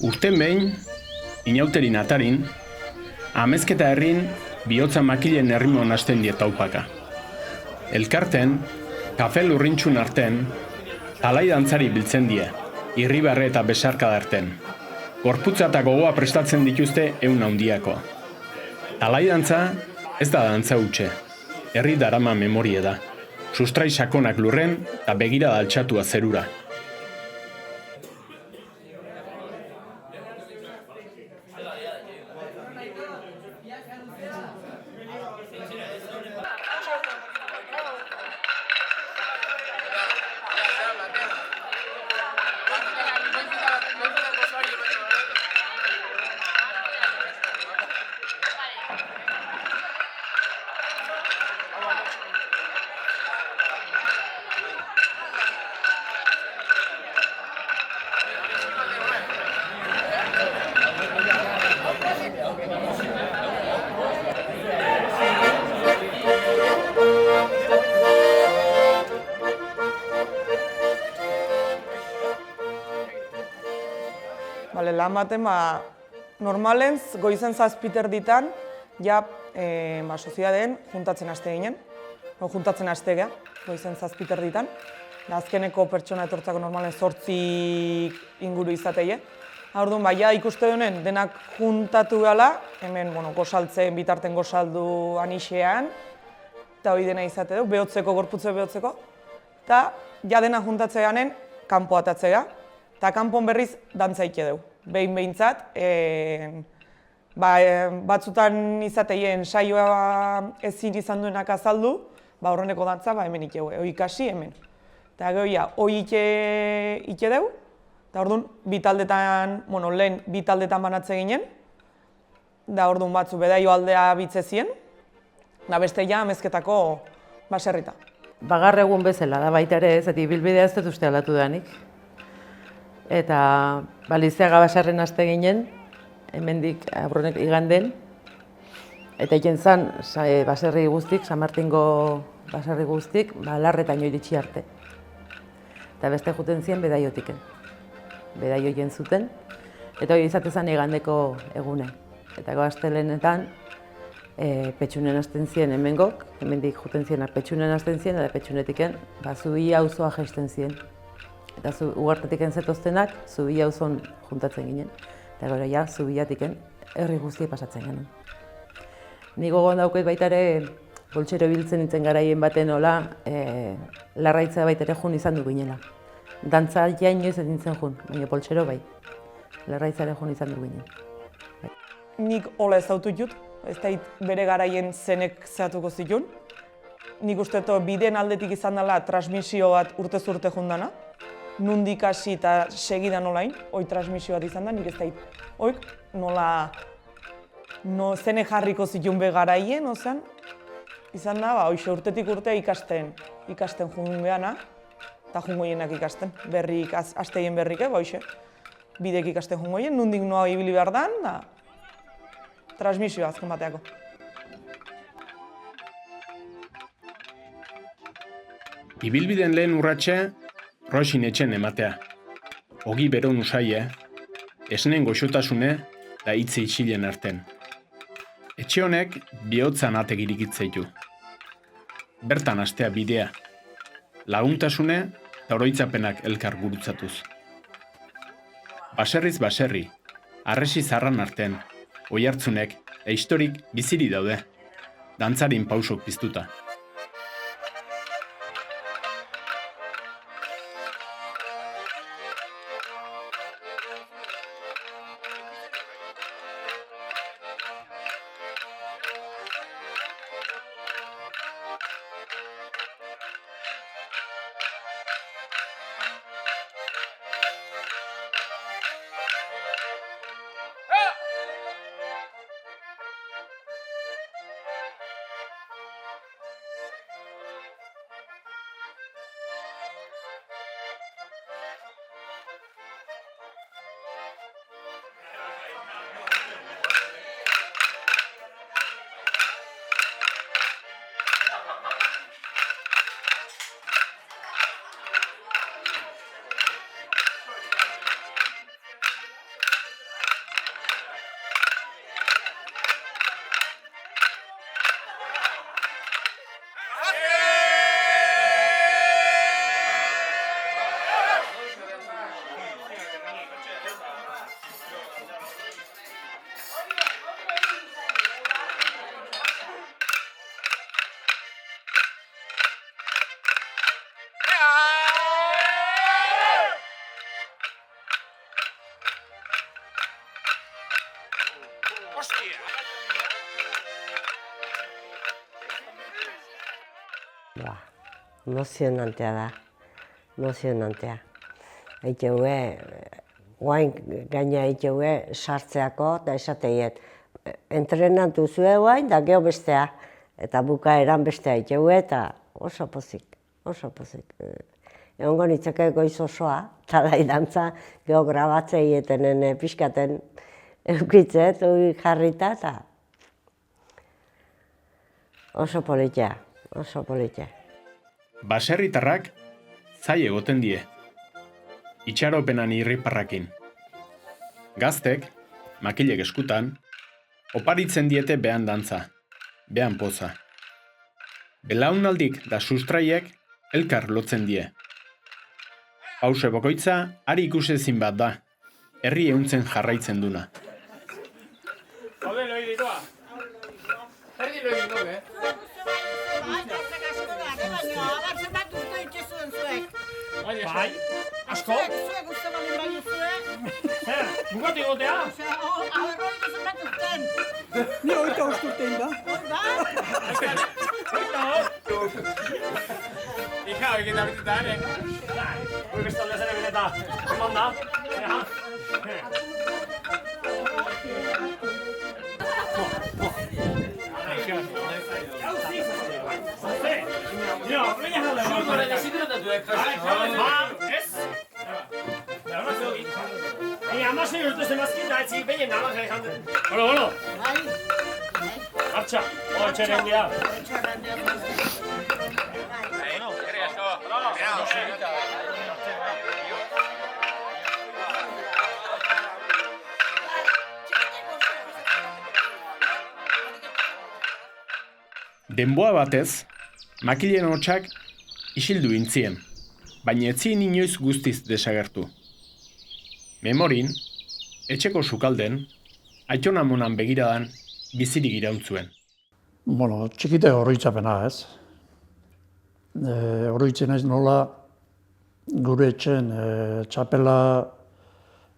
Urten behin, inauterin atarin, amezketa herrin bihotza makilen herrimon hasten diet taupaka. Elkarten, kafe lurrintxun arten, talai dantzari biltzen die, irribarre eta besarka darten. Gorputza eta gogoa prestatzen dituzte ehun handiako. Talai dantza ez da dantza hutxe, herri darama memorie da. Sustrai sakonak lurren eta begira altxatua zerura. Lan baten, normalen goizen 7 ditan, ja, soziadeen juntatzen haste ginen, juntatzen haste geha, goizen 7 ditan. Azkeneko pertsona etortzako normalen 8 inguru izateie. Orduan, ja, ikuste duen, denak juntatu gala, hemen, gozaltzen, bitarten gozaldu anixean, eta hori dena izate du, behotzeko, gorputze behotzeko, eta ja dena juntatzeanen, kanpo atatzea, eta kanpon berriz dantzaike dugu. Behintzat, batzutan izateien saioa ezin izan duenak azaldu, horreneko dantza hemen ikeu, ikasi hemen. Eta gero, hori ike dugu, eta orduan, lehen bi taldetan banatze ginen, da orduan batzu bedaio aldea bitzezien, da beste amezketako baserrita. Bagar egun bezala da baita ere ez, eta ibilbidea ez dut uste aldatu danik. Eta Lizeaga basarren haste ginen, hemendik Aurronek iganden, eta egin zen baserri guztik, San Martingo baserri guztik, Larretaino iritsi arte. Eta beste juten ziren bedaiotiken. Bedaio egin zuten, eta hori izate zen igandeko egune. Eta astelenetan Petxunen hasten ziren hemengok, hemendik juten ziren Petxunen hasten ziren, eta Petxunetiken Zubia auzoa jaisten ziren. Eta uhartetiken zetoztenak, Zubia auzon juntatzen ginen. Eta gero, Zubiatiken herri guztie pasatzen ginen. Ni gogoan dauket baita ere, poltsero biltzen nintzen garaien baten hola, larraitza baita ere jun izan du ginela. Dantza inoiz ez nintzen jun, baina poltsero bai. Larraitza ere jun izan du ginen. Nik hola ez dautu jut, ez da bere garaien zenek zehatuko zitun. Nik uste bideen aldetik izan dela transmisio bat urtez urte jundana. Nundik hasi eta segidan olain, hoi transmisio bat izan da, nik ez da hoik nola zene jarriko zitun begaraien, izan da, hoxe urtetik urtea ikasten jungun gehana, eta jungoienak ikasten, berrik, asteien berrik, hoxe, bidek ikasten jungoien, nundik noa ibili behar dan, da, transmisioa azken bateako. Ibilbiden lehen urratxe, Rosin etxen ematea. Ogi beron usaie, esnen goxotasune da hitze isilen arten. Etxe honek bihotzan ategirik itzeitu. Bertan astea bidea. Laguntasune eta oroitzapenak elkar gurutzatuz. Baserriz baserri, arresi zarran arten, oihartzunek historik biziri daude, dantzarin pausok piztuta. Emozionantea da, emozionantea. Eitxeue, guain gaina eitxeue sartzeako, eta esateiet, entrenatu zue guain, da geho bestea, eta bukaeran bestea eitxeue, eta oso pozik, oso pozik. Egongo nitzake goiz osoa, talai dantza, geho grabatzei etenen pixkaten eukitzet, jarrita, eta oso politia, oso politia. Baserritarrak zai egoten die, itxaropenan irriparrakin. Gaztek, makilek eskutan, oparitzen diete behan dantza, behan poza. Belaunaldik da sustraiek elkar lotzen die. Pause bokoitza, ari ikusezin bat da, herri ehuntzen jarraitzen duna. Bai, asko? Zuek uste bali baino zuek? Zer, bukatu egotea? Aberroi duzen bat urten. Ni hoita usturtein da. Hoita Ika, egin da bitetan, Hoi bestalde zere bileta. Eman da? Amasei urte zemazkin da etzik behien nalak egin janden. Bolo! Martxa, etxeren dira. Denboa batez, makilen hotxak isildu intzien, baina etzien inoiz guztiz desagertu. Memorin, etxeko sukalden, aitonamonan begiradan bizirik irauntzuen. Bueno, txikite oroitzapena ez. Oroitzen ez nola gure etxen txapela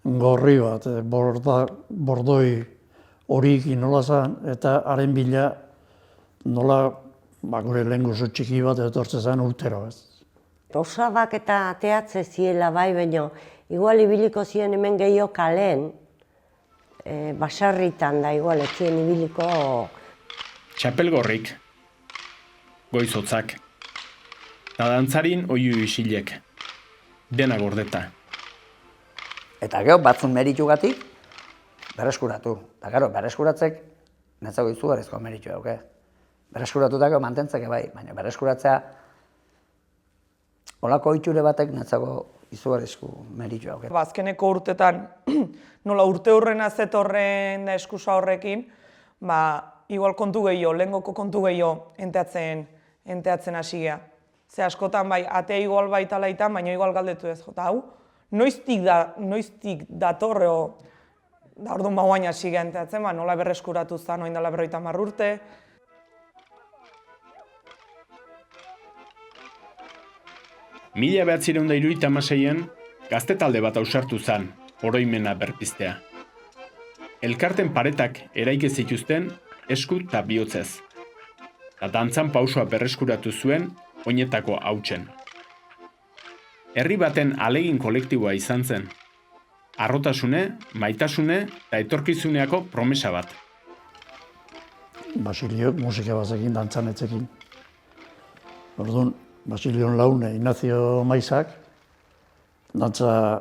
gorri bat, bordoi horikin nola zan, eta haren bila nola gure lehenguzu txiki bat etortzen zen urtero ez. Osabak eta teatze ziela bai, baino, igual ibiliko ziren hemen gehiago kalen, basarritan da igual ez ziren ibiliko. Txapelgorrik, goizotzak, eta dantzarin oiu isilek, dena gordeta. Eta gero batzun meritugatik berreskuratu. Eta gero, berreskuratzek netzako izugarrizko meritu dauke. Berreskuratutako mantentzeke bai, baina berreskuratzea olako itxure batek netzako izugarrizko meritu dauke. Azkeneko urtetan, nola urte hurrena zetorren da eskusa horrekin, igual kontu gehiago, lehengoko kontu gehiago enteatzen hasi gea. Ze askotan bai, atea igual baita laitan, baina igual galdetu ez. Jota hau, noiztik datorre da orduan bauain hasi gea enteatzen, nola berreskuratu zen, oin dela 50 urte. Mila 1976an gazte talde bat ausartu zen, oroimena berpiztea. Elkarten paretak eraike zituzten esku eta bihotzez. Eta dantzan pausoa berreskuratu zuen oinetako hautsen. Herri baten alegin kolektiboa izan zen. Harrotasune, maitasune eta etorkizuneako promesa bat. Basiliok musika bazekin, dantzan etzekin. Orduan, Basilion Laune, Ignacio Maizak, dantza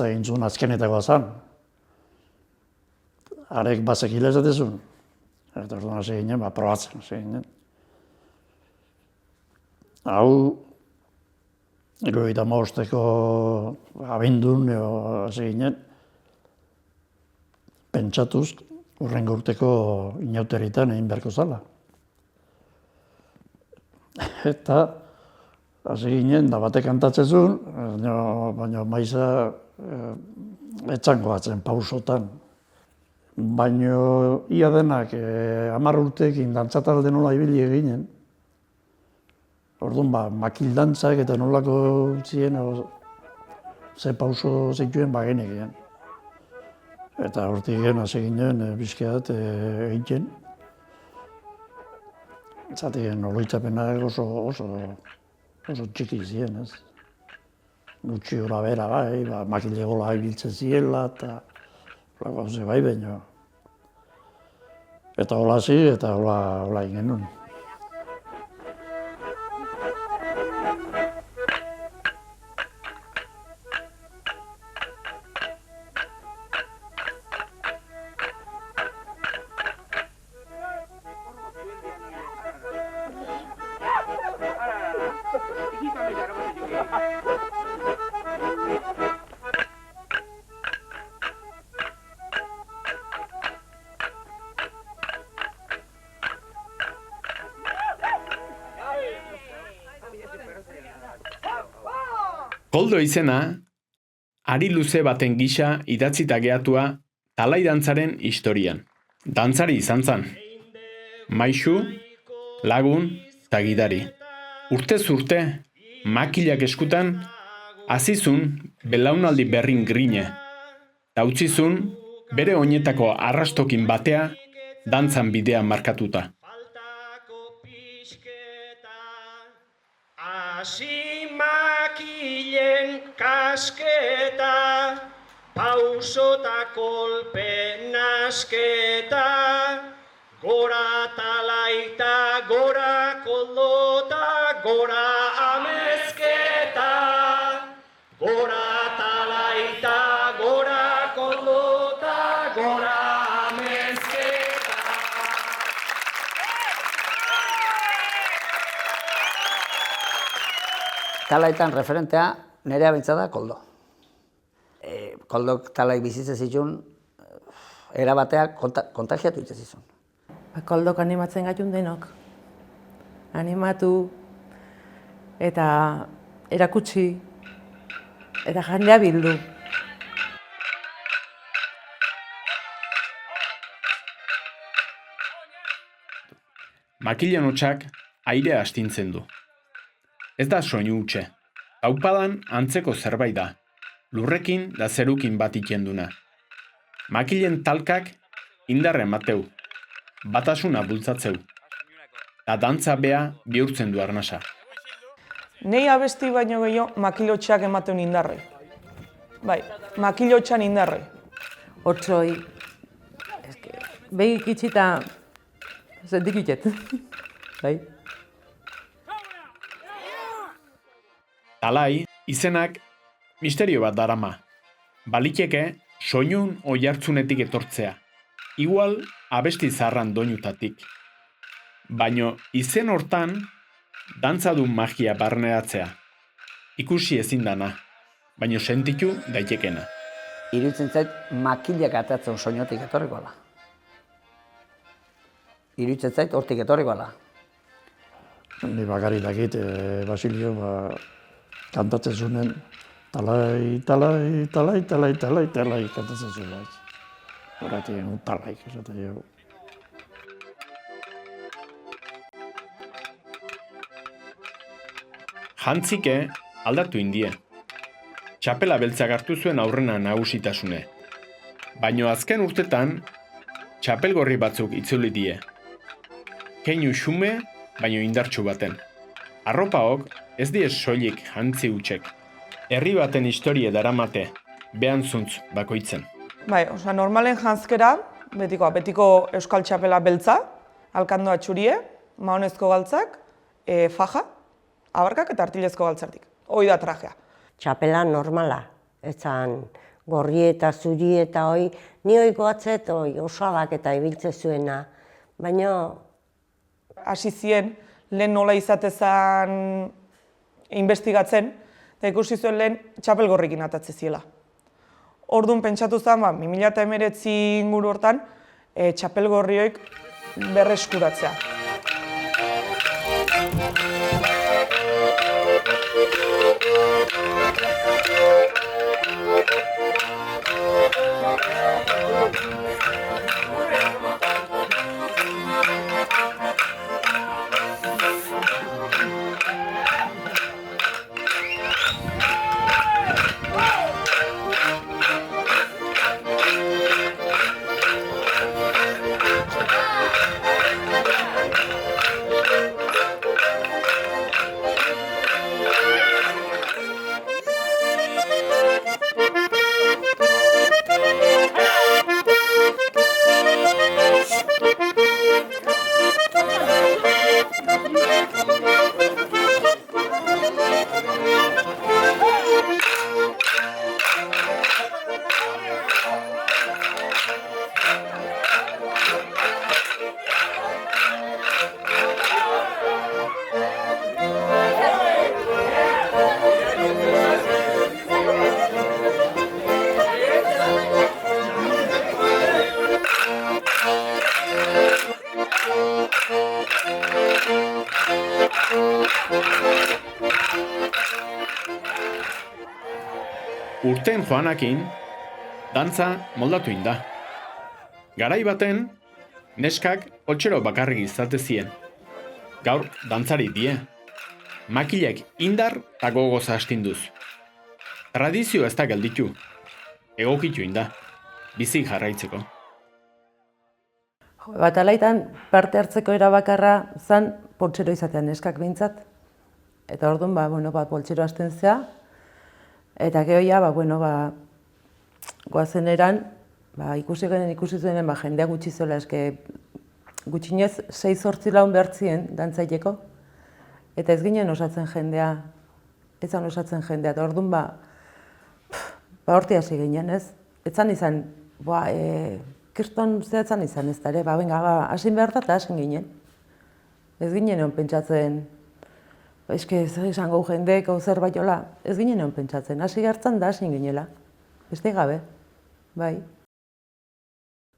egin zuen azkenetakoa zen. Arek bazekile ezatezun. Eta orduan hasi ginen, probatzen hasi ginen. Hau, 75ko abendun hasi ginen, pentsatuz, hurrengo urteko inauteritan egin beharko zala. Eta hasi ginen, da batek kantatzen zuen, baina Maiza etxango batzen pausotan. Baina ia denak 10 urteekin dantzatalde nola ibili eginen. Orduan makildantzak eta nolako ziren, ze pauso zituen genekien. Eta hortik hasi ginen bizkiat egiten. Zaten oloitzapenak oso txiki ziren, ez. Gutxi hora bera bai, makile gola ibiltzen ziela, eta gauze bai, baina. Eta hola zi, eta hola ingen nuen. Koldo izena, ari luze baten gisa idatzita gehatua talai dantzaren historian. Dantzari izan zan. Maixu, lagun eta gidari. Urtez urte, makilak eskutan, hazizun belaunaldi berrin grine. Ta utzizun, bere oinetako arrastokin batea, dantzan bidea markatuta. Hasi makilen kasketa, pausota kolpe nasketa, gora talaita, gora koldota, gora amezketa, gora talaita, gora koldota, gora amezketa. Talaitan referentea nerea bintza da Koldo. Koldok talai bizitzen zituen, erabateak kontagiatu itse zizun. Koldok animatzen gaitun denok. Animatu eta erakutsi eta jendea bildu. Makilen hotxak airea astintzen du. Ez da soinu hutse. Taupadan antzeko zerbait da. Lurrekin da zerukin bat ikenduna. Makilen talkak indarra emateu. Batasuna bultzatzeu. Ta dantza bea bihurtzen du arnasa. Nei abesti baino gehiago makilotxeak ematen indarre. Bai, makilotxan indarre. Otsoi, begik itxita zentik itxet. Bai. Talai, izenak misterio bat darama. Baliteke soinun oihartzunetik etortzea. Igual abesti zaharran doinutatik. Baino izen hortan dantzadun magia barneratzea. Ikusi ezin dana, baino sentitu daitekena. Iruditzen zait makilak atatzen soinotik etorriko da. Iruditzen zait hortik etorriko da. Ni bakarrik dakit, Basilio, kantatzen zuen, talai, talai, talai, talai, talai, talai, kantatzen zuen. Horatik, talai, esaten jo. Jantzike aldatu indie. Txapela beltzak hartu zuen aurrena nagusitasune. Baino azken urtetan, txapelgorri batzuk itzuli die. Keinu xume, baino indartsu baten. Arropaok ez die soilik jantzi hutsek. Herri baten historie daramate, behan zuntz bakoitzen. Bai, normalen janzkera, betiko euskal txapela beltza, alkandoa txurie, mahonezko galtzak, faja, abarkak eta artilezko galtzartik. Hoi da trajea. Txapela normala, etzan gorri eta zuri eta hoi, ni oiko atzet osalak eta ibiltze zuena, baina Hasi zien, lehen nola izatezan investigatzen, eta ikusi zuen lehen txapelgorrikin atatze ziela. Orduan pentsatu zen, 2019 inguru hortan, txapelgorrioik berreskuratzea. Urten joanakin, dantza moldatu inda. Garai baten, neskak otxero bakarrik izate zien. Gaur, dantzari die. Makilek indar eta gogoz astinduz. Tradizio ez da gelditu. Egokitu inda. Bizi jarraitzeko. Batalaitan parte hartzeko erabakarra zan poltsero izatean neskak behintzat. Eta orduan, poltsero hasten zea. Eta gehoia, goazen eran, ikusi zuenen jendea gutxi zola, gutxinez 6-8 laun behartzien dantzaileko. Eta ez ginen osatzen jendea, eta orduan, horti hasi ginen, ez? Ez zan izan, kirton zehatzen izan ez da ere, hasin behar da eta hasin ginen. Ez ginen egon pentsatzen, zer izango jendek hau zerbait jola, ez ginen egon pentsatzen, hasi hartzen da hasin ginela, beste gabe, bai.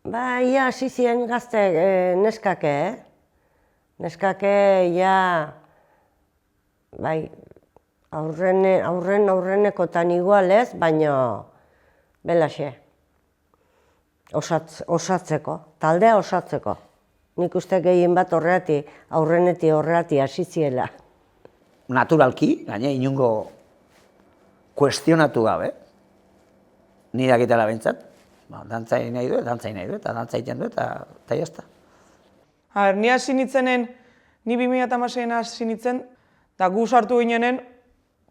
Ia hasi ziren gazte neskake, Neskake, aurrenekotan igualez, baina belaxe. Osatzeko, taldea osatzeko. Nik uste gehien bat aurreneti hasi ziela. Naturalki, gaina inungo kuestionatu gabe, nire dakitela behintzat, dantzai nahi du, eta dantza egiten du, eta jazta. Ni hasi nintzenen, ni 2006an hasi nintzen, eta gu sartu ginenen,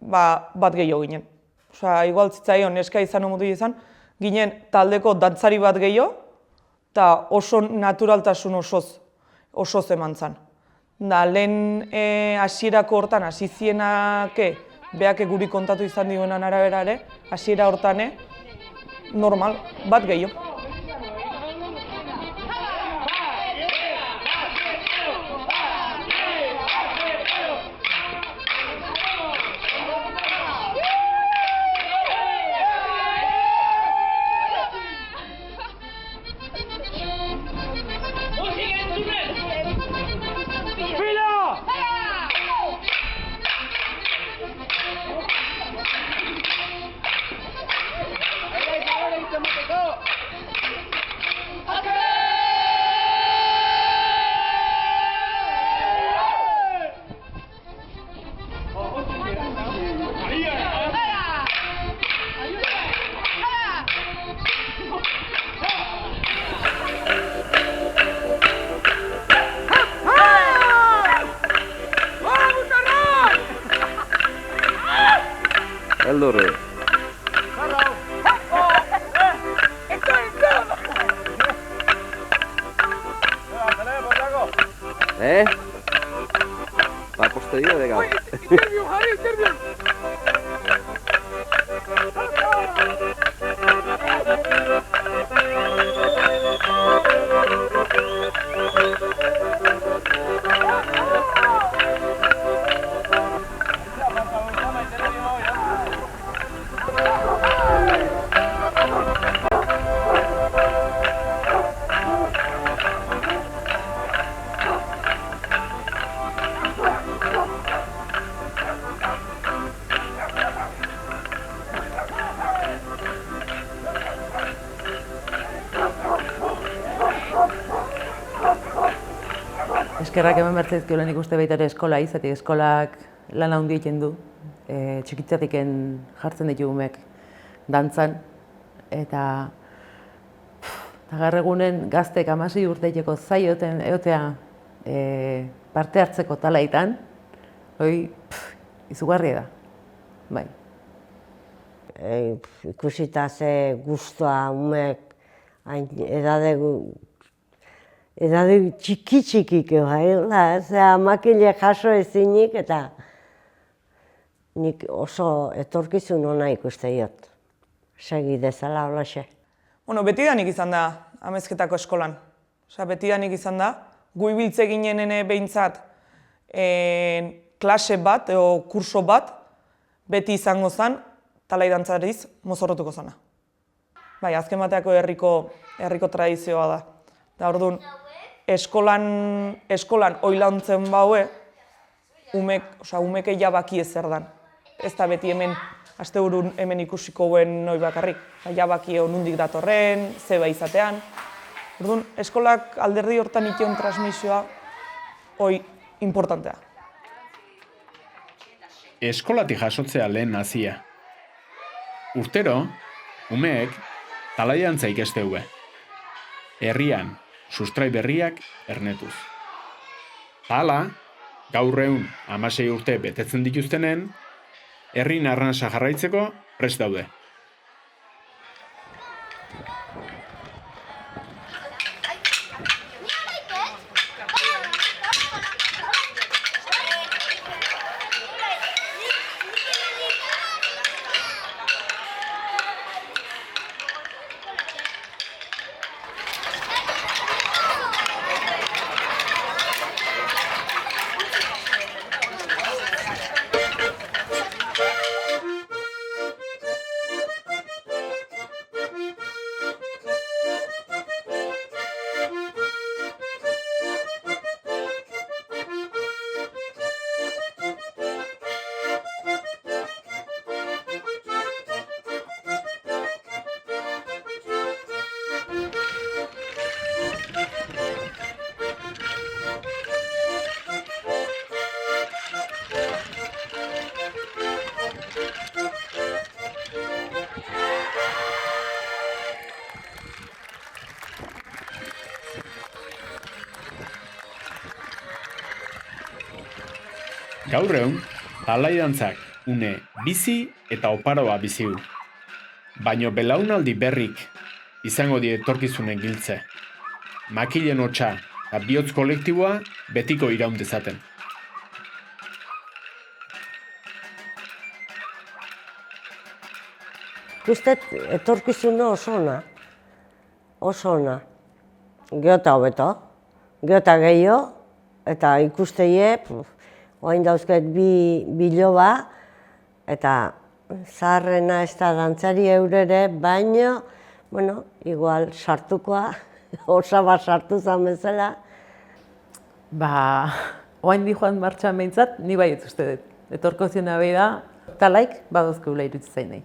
bat gehiago ginen. Osa, igual zitzaion, neska izan omutu izan, ginen taldeko dantzari bat gehiago, eta oso naturaltasun osoz eman zan. Da, lehen hasierako hortan, hasi zienake, beake guri kontatu izan diguenan arabera ere, hasiera hortan, normal, bat gehiago. Allora. Va posteriore, raga. Interview, Harry, interview. Eskerrak hemen bertzaizkio lehen ikuste baita ere eskola izatik eskolak lan handi egiten du. Txikitzatik jartzen ditugumek dantzan. Eta gaur egunen gaztek 16 urteiteko zaioten egotea parte hartzeko talaitan, izugarria da. Bai. Ikusita ze guztua umek edade txiki-txikik, makile jaso ezinik, eta nik oso etorkizun ona ikuste diot. Segi dezala holaxe. Betidanik izan da amezketako eskolan. Betidanik izan da, gu ibiltze ginen behintzat klase bat, edo kurso bat, beti izango zen, talai dantzariz mozorrotuko zana. Bai, azken bateako herriko tradizioa da. Eta orduan, eskolan oilantzen baue, umeke jabaki ezer dan. Ez da beti hemen, asteburun hemen ikusiko guen noi bakarrik. Jabaki nondik datorren, zeba izatean. Orduan, eskolak alderdi hortan ikion transmisioa hoi importantea. Eskolatik jasotzea lehen nazia. Urtero, umeek talaiantza ikasteue. Herrian, sustrai berriak ernetuz. Hala, gaur egun 16 urte betetzen dituztenen, herrin arnasa jarraitzeko prest daude. Gaur egun, talaidantzak une bizi eta oparoa bizi du. Baino belaunaldi berrik izango die etorkizunen giltze. Makilen hotsa eta bihotz kolektiboa betiko iraun dezaten. Guztet, etorkizuna oso ona. Geota hobeto, geota gehiago, eta ikusteie, oain dauzket bi biloba, eta zaharrena ez da dantzari eurere, baino, igual sartukoa, osaba sartu zan bezala. Oain di joan martxan behintzat, ni bai ez uste dut. Etorkizuna behi da, talaik badozkeula irutzi zainei.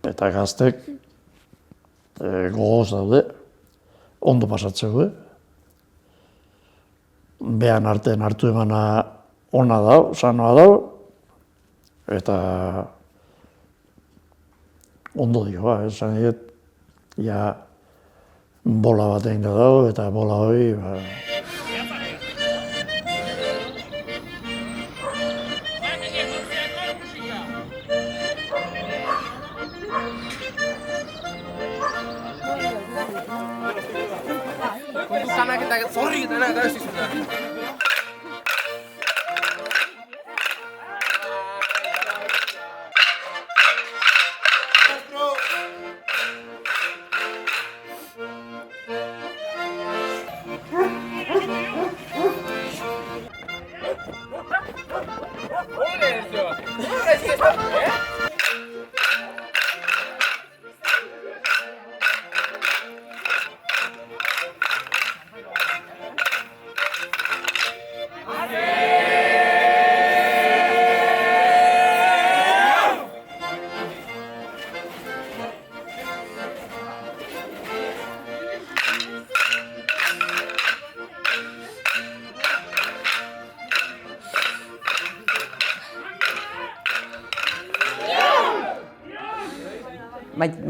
Eta gaztek gogoz daude, ondo pasatzeko. Behan artean hartu emana ona dau, sanoa dau, eta ondo dio, esan diet, ja bola bat egin da dau, eta bola hori,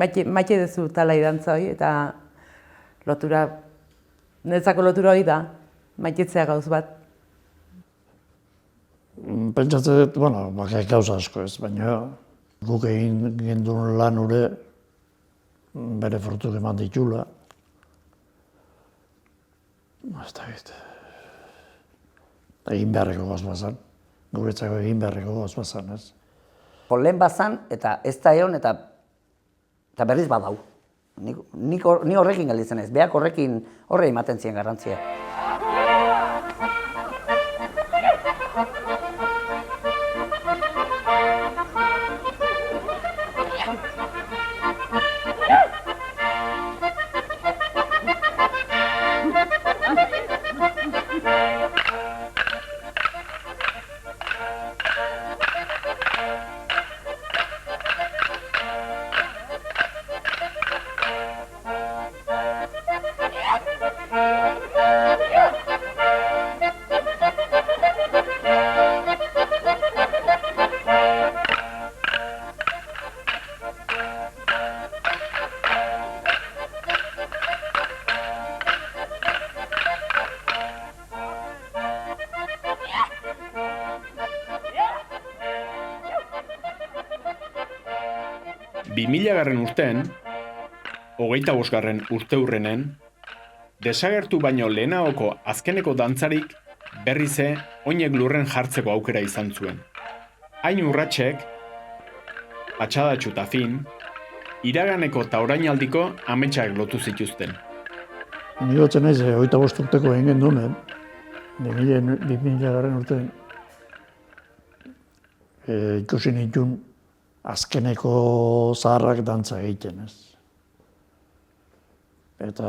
Maite duzu talai dantza hori, eta niretzako lotura hori da, maitetzea gauz bat. Pentsatzen dut, bakak gauza asko ez, baina guk egin gendun lan ure bere fortuk eman ditula. Ez da egite. Egin beharreko gauz bazan, guretzako egin beharreko gauz bazan, ez. Lehen bazan, eta ez da egon, eta berriz badau. Ni horrekin gelditzen ez, beak horrekin horre ematen zien garrantzia. 2000 urtean, 25 urteurrenen, desagertu baino lehenagoko azkeneko dantzarik berrize oinek lurren jartzeko aukera izan zuen. Hain urratsek, patxadatxu eta fin, iraganeko eta orainaldiko ametsak lotu zituzten. Ni gotzen naiz, 25 urteko egin gendunen, 2000 urtean, ikusi nituen azkeneko zaharrak dantza egiten, ez. Eta,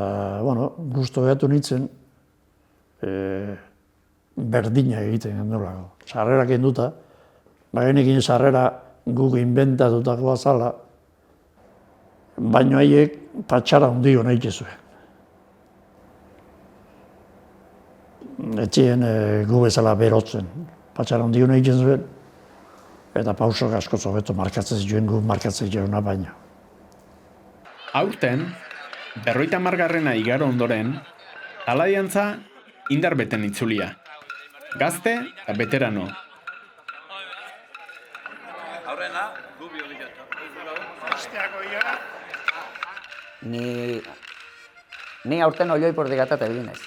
gustu behatu nintzen, berdina egiten gendolako. Sarrerak enduta, bagenekin sarrera guk inventatutakoa zala, baino haiek patxara hundio nahi zuen. Etxien gu bezala berotzen, patxara hundio nahi zuen, eta pausok asko zobeto markatzen zuen gu markatzen jauna baina. Aurten, 50. igaro ondoren, talaiantza indar beten itzulia. Gazte eta veterano. Ni aurten oioi pordigata eta bilinez.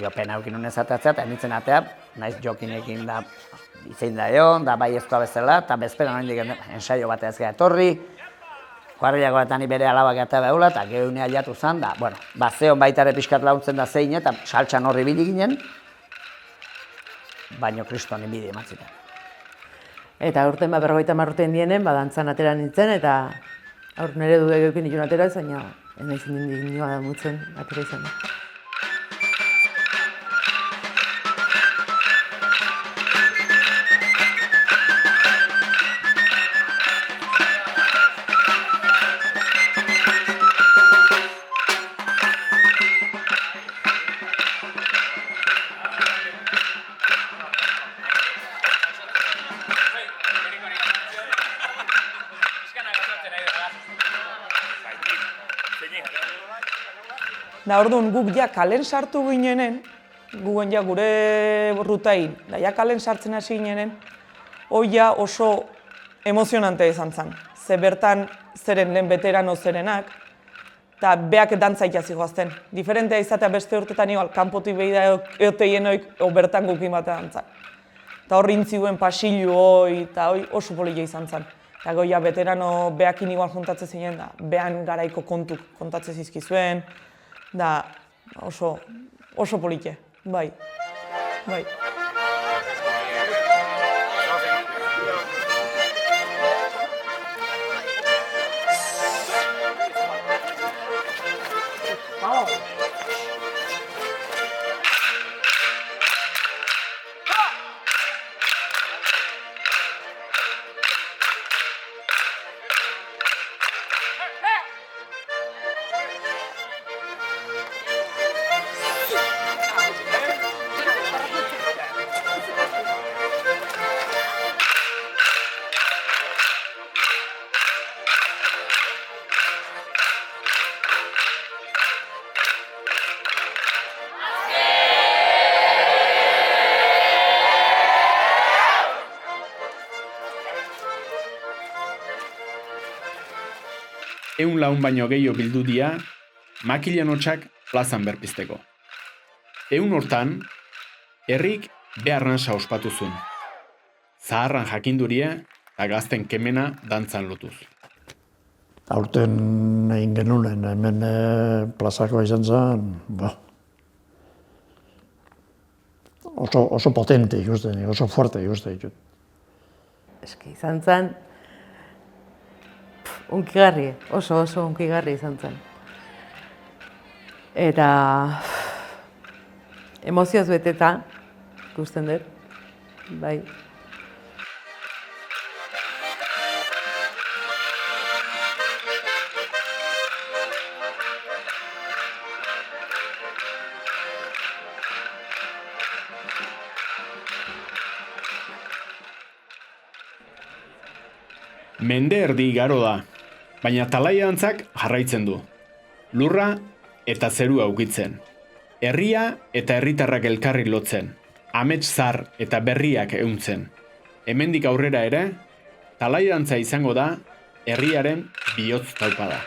Jo pena eukin unez atatzea eta emitzen atea, naiz jokinekin da izein da egon, da bai ezkoa bezala, eta bezperan hori ensaio bat ez gara etorri, kuadrilago eta ni bere alabak eta behula, eta geunea jatu zen, da, zeon baitare pixkat launtzen da zein, eta saltxan horri bili ginen, baino kristoni bide ematzita. Eta aurten 50 urtean dienen, dantzan atera nintzen, eta aur nire dudek eukin ikun atera, zaina enaizen dindik nioa da mutzen atera izan da. Da orduan guk ja kalen sartu ginenen, guen ja gure rutain, da ja kalen sartzen hasi ginenen, hoi ja oso emozionante izan zen. Ze bertan zeren lehen veterano zerenak, eta beak dantza ikasi goazten. Diferentea izatea beste urtetan igual, kanpotik behi da eoteien o bertan gukin bat dantzak. Eta horri intziguen pasillu hoi, eta hoi oso polilla izan zen. Eta goia veterano beakin igual juntatzen zinen, da behan garaiko kontuk kontatzen zizkizuen, da oso polite, bai. Ehun laun baino gehiago bildu dira, makilen hotxak plazan berpizteko. Ehun hortan, herrik behar nasa ospatu zuen. Zaharran jakinduria eta gazten kemena dantzan lotuz. Aurten egin genunen, hemen plazakoa izan zen, oso potente ikusten, oso fuerte ikusten ditut. Eski izan zen, unkigarri, oso unkigarri izan zen. Eta emozioz beteta, ikusten dut, bai. Mende erdi igaro da, baina talaia dantzak jarraitzen du. Lurra eta zerua ukitzen. Herria eta herritarrak elkarri lotzen. Amets zar eta berriak euntzen. Hemendik aurrera ere, Talairantza izango da herriaren bihotz taupada.